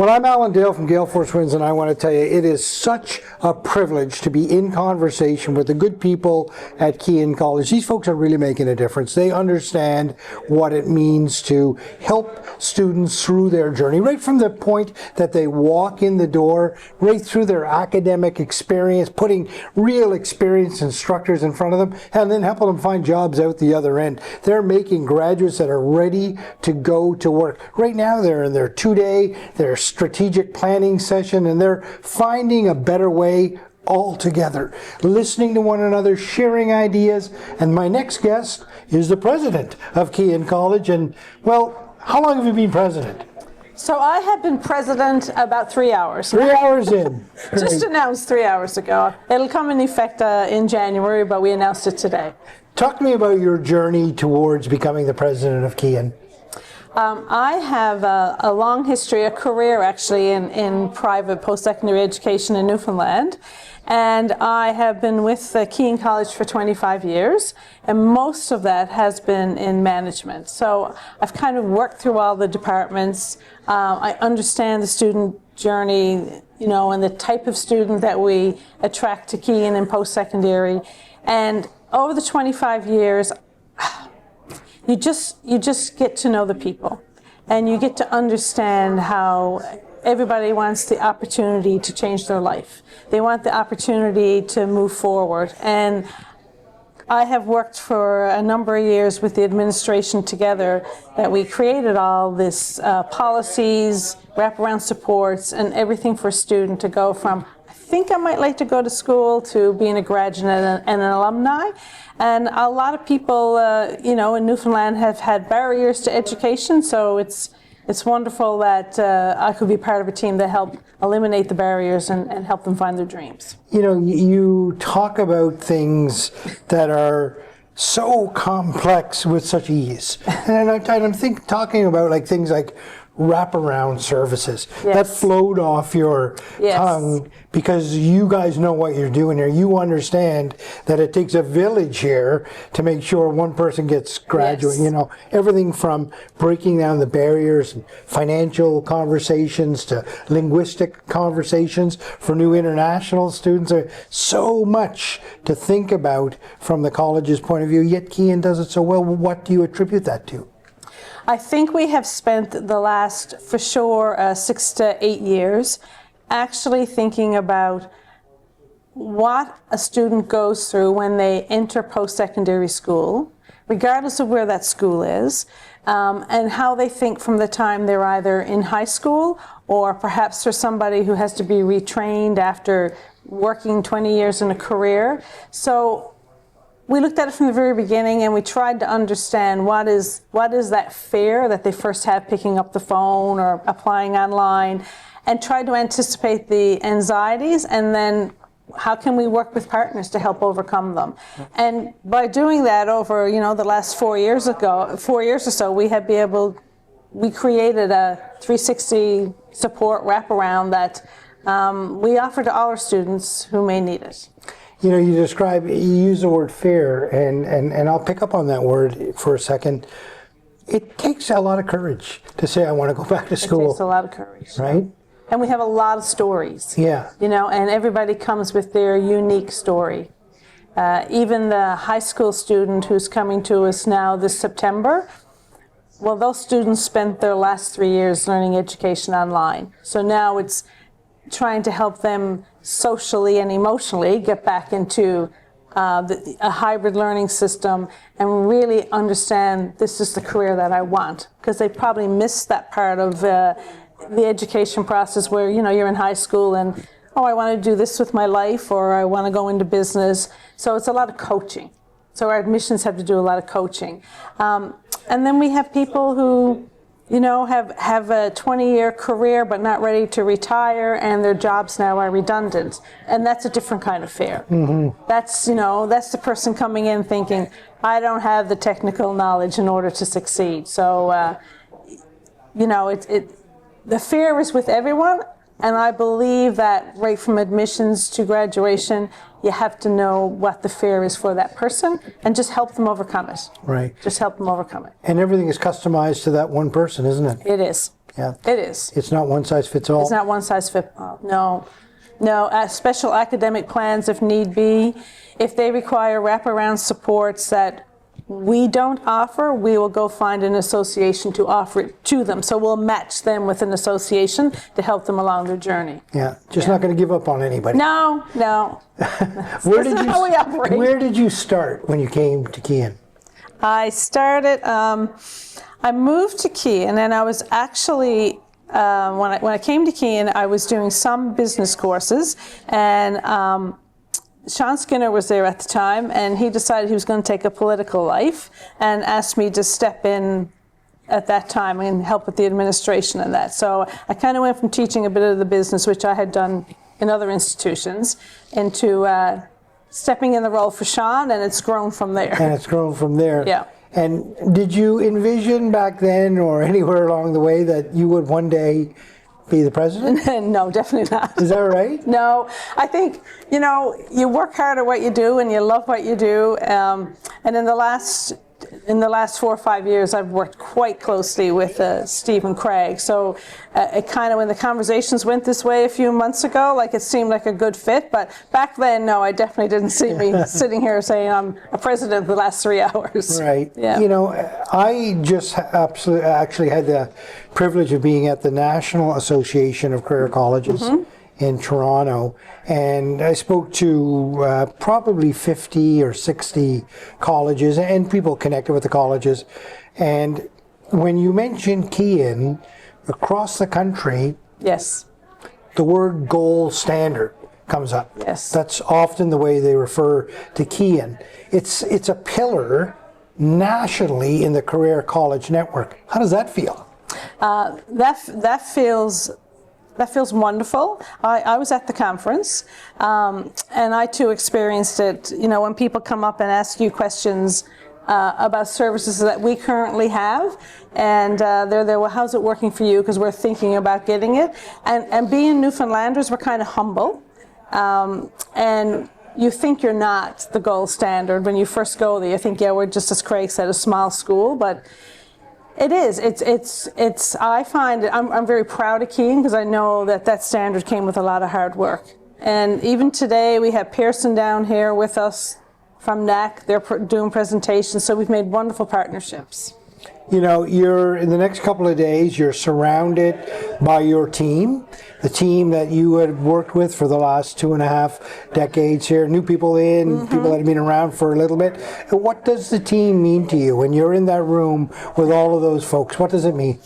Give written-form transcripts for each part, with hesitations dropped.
Well, I'm Alan Dale from GaleForceWins, and I want to tell you, it is such a privilege to be in conversation with the good people at Keyin College. These folks are really making a difference. They understand what it means to help students through their journey, right from the point that they walk in the door, right through their academic experience, putting real experienced instructors in front of them, and then helping them find jobs out the other end. They're making graduates that are ready to go to work. Right now, they're in their two-day, their strategic planning session, and they're finding a better way all together, listening to one another, sharing ideas. And my next guest is the president of Keyin College. And, well, how long have you been president? So I have been president about 3 hours. 3 hours in. Just announced 3 hours ago. It'll come in effect in January, but we announced it today. Talk to me about your journey towards becoming the president of Keyin. I have a long history, a career actually in private post-secondary education in Newfoundland, and I have been with Keyin College for 25 years, and most of that has been in management. So I've kind of worked through all the departments. I understand the student journey, you know, and the type of student that we attract to Keyin in post-secondary, and over the 25 years, you just get to know the people, and you get to understand how everybody wants the opportunity to change their life. They want the opportunity to move forward. And I have worked for a number of years with the administration together that we created all this policies, wraparound supports, and everything for a student to go from, I think I might like to go to school, to being a graduate and an alumni. And a lot of people, you know, in Newfoundland have had barriers to education, so it's wonderful that I could be part of a team that help eliminate the barriers and help them find their dreams. You know, you talk about things that are so complex with such ease. And I'm talking about like things like wraparound services. Yes. That flowed off your tongue because you guys know what you're doing here. You understand that it takes a village here to make sure one person gets graduate. Yes. You know, everything from breaking down the barriers and financial conversations to linguistic conversations for new international students. There's so much to think about from the college's point of view, yet Keyin does it so well. What do you attribute that to? I think we have spent the last, for sure, 6 to 8 years actually thinking about what a student goes through when they enter post-secondary school, regardless of where that school is, and how they think from the time they're either in high school or perhaps for somebody who has to be retrained after working 20 years in a career. So we looked at it from the very beginning, and we tried to understand what is that fear that they first have picking up the phone or applying online, and tried to anticipate the anxieties, and then how can we work with partners to help overcome them. And by doing that over, you know, the last 4 years or so, we created a 360 support wraparound that we offer to all our students who may need it. You know, you use the word fear, and I'll pick up on that word for a second. It takes a lot of courage to say, I want to go back to school. It takes a lot of courage. Right? And we have a lot of stories. Yeah. You know, and everybody comes with their unique story. Even the high school student who's coming to us now this September, well, those students spent their last 3 years learning education online. So now it's trying to help them socially and emotionally get back into a hybrid learning system and really understand this is the career that I want, because they probably missed that part of the education process where, you know, you're in high school and, oh, I want to do this with my life, or I want to go into business. So it's a lot of coaching. So our admissions have to do a lot of coaching. And then we have people who, you know, have a 20-year career but not ready to retire, and their jobs now are redundant. And that's a different kind of fear. Mm-hmm. That's, you know, that's the person coming in thinking, I don't have the technical knowledge in order to succeed. So, you know, the fear is with everyone, and I believe that right from admissions to graduation, you have to know what the fear is for that person and just help them overcome it. Right. Just help them overcome it. And everything is customized to that one person, isn't it? It is. Yeah. It is. It's not one size fits all. It's not one size fits all. No. No, special academic plans if need be. If they require wraparound supports that we don't offer, we will go find an association to offer it to them. So we'll match them with an association to help them along their journey. Yeah, just not going to give up on anybody. No. Where did That's not how we operate. Where did you start when you came to Keyin? I started, I moved to Keyin, and I was actually, when I came to Keyin, I was doing some business courses, and Sean Skinner was there at the time, and he decided he was going to take a political life and asked me to step in at that time and help with the administration and that. So I kind of went from teaching a bit of the business, which I had done in other institutions, into stepping in the role for Sean, and it's grown from there. And it's grown from there. Yeah. And did you envision back then or anywhere along the way that you would one day be the president? No, definitely not. Is that right? No, I think, you work hard at what you do and you love what you do. And in the last 4 or 5 years, I've worked quite closely with Stephen Craig. So it kind of, when the conversations went this way a few months ago, like it seemed like a good fit. But back then, no, I definitely didn't see me sitting here saying I'm a president the last 3 hours. Right. Yeah. I just actually had the privilege of being at the National Association of Career Colleges in Toronto, and I spoke to probably 50 or 60 colleges and people connected with the colleges. And when you mention Keyin, across the country, Yes. the word gold standard comes up. Yes. That's often the way they refer to Keyin. It's a pillar nationally in the career college network. How does that feel? That feels wonderful. I was at the conference, and I too experienced it. When people come up and ask you questions about services that we currently have, and they're there, well, how's it working for you? Because we're thinking about getting it. And being Newfoundlanders, we're kind of humble, and you think you're not the gold standard when you first go there. You think, yeah, we're just, as Craig said, a small school, but it is. It's. I find I'm very proud of Keyin because I know that standard came with a lot of hard work. And even today, we have Pearson down here with us from NAC. They're doing presentations, so we've made wonderful partnerships. You're in the next couple of days, you're surrounded by your team, the team that you had worked with for the last 2.5 decades here, new people in, people that have been around for a little bit. What does the team mean to you when you're in that room with all of those folks? What does it mean?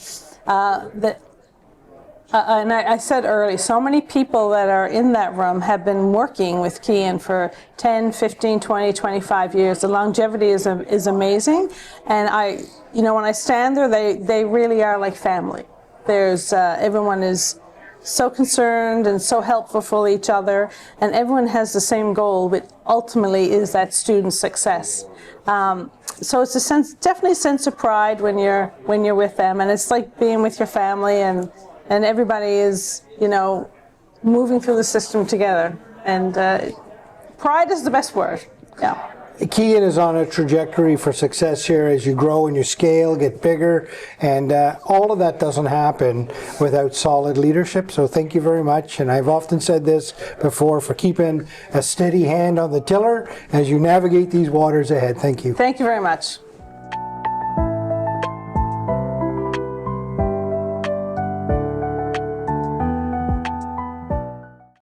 And I said earlier, so many people that are in that room have been working with Keyin for 10, 15, 20, 25 years. The longevity is amazing. And when I stand there, they really are like family. Everyone is so concerned and so helpful for each other, and everyone has the same goal, but ultimately is that student success. So it's definitely a sense of pride when you're with them, and it's like being with your family, and everybody is, moving through the system together. And pride is the best word. Yeah. Keyin is on a trajectory for success here as you grow and you scale, get bigger, and all of that doesn't happen without solid leadership. So thank you very much. And I've often said this before, for keeping a steady hand on the tiller as you navigate these waters ahead. Thank you. Thank you very much.